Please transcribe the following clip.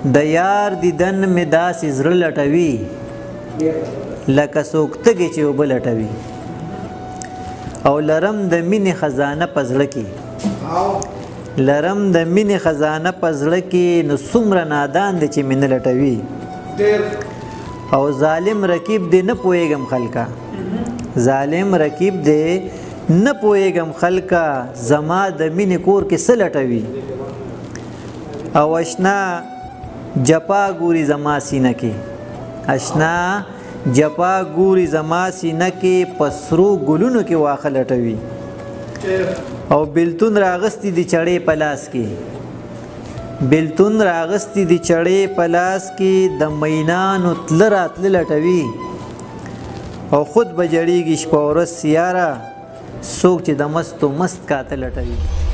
د یار دیدن مې داسې زړه لټوي لکه څوک تږی چې اوبه لټوي او لرم د مینې خزانه په زړه کې لرم د مینې خزانه په زړه کې نو څومره نادان دی چې مې نه لټوي او ظالم رقیب دی نه پوهېږم خلکه ظالم رقیب دی نه پوهېږم خلکه زما د مینې کور کې څه لټوي او اشنا جپا ګوري زما سینه کې اشنا جپا ګوري زما سینه کې پسرو ګلونو کې واخه لټوي او بلتون راغستی دی چړې په لاس کې بلتون راغستی دی چړې په لاس کې د مینانو تله راتله لټوي او خود به جړېږي شپه ورځ سیاره څوک چې د مستو مست کاته لټوي